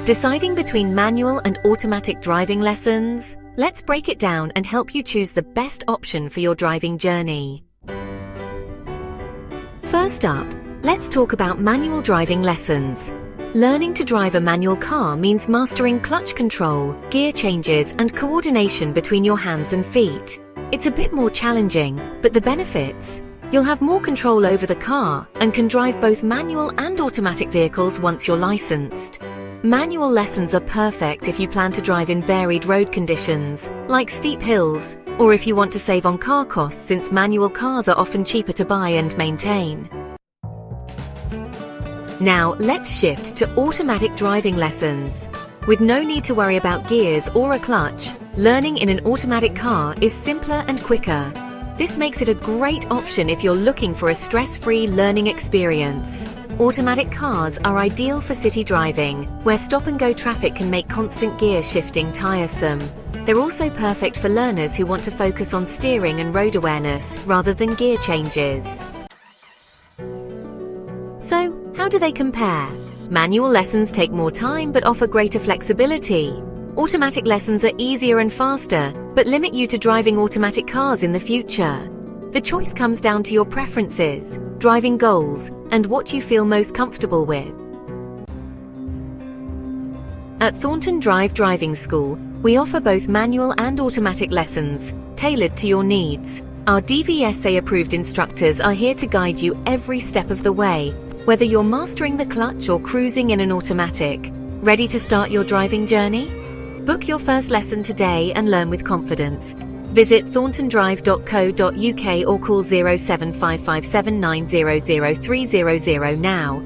Deciding between manual and automatic driving lessons? Let's break it down and help you choose the best option for your driving journey. First up, let's talk about manual driving lessons. Learning to drive a manual car means mastering clutch control, gear changes, and coordination between your hands and feet. It's a bit more challenging, but the benefits: you'll have more control over the car and can drive both manual and automatic vehicles once you're licensed. Manual lessons are perfect if you plan to drive in varied road conditions, like steep hills, or if you want to save on car costs since manual cars are often cheaper to buy and maintain. Now, let's shift to automatic driving lessons. With no need to worry about gears or a clutch, learning in an automatic car is simpler and quicker. This makes it a great option if you're looking for a stress-free learning experience. Automatic cars are ideal for city driving, where stop-and-go traffic can make constant gear shifting tiresome. They're also perfect for learners who want to focus on steering and road awareness rather than gear changes. So, how do they compare? Manual lessons take more time but offer greater flexibility. Automatic lessons are easier and faster, but limit you to driving automatic cars in the future. The choice comes down to your preferences, driving goals, and what you feel most comfortable with. At Thornton Drive Driving School, we offer both manual and automatic lessons, tailored to your needs. Our DVSA-approved instructors are here to guide you every step of the way, whether you're mastering the clutch or cruising in an automatic. Ready to start your driving journey? Book your first lesson today and learn with confidence. Visit thorntondrive.co.uk or call 07557900300 now.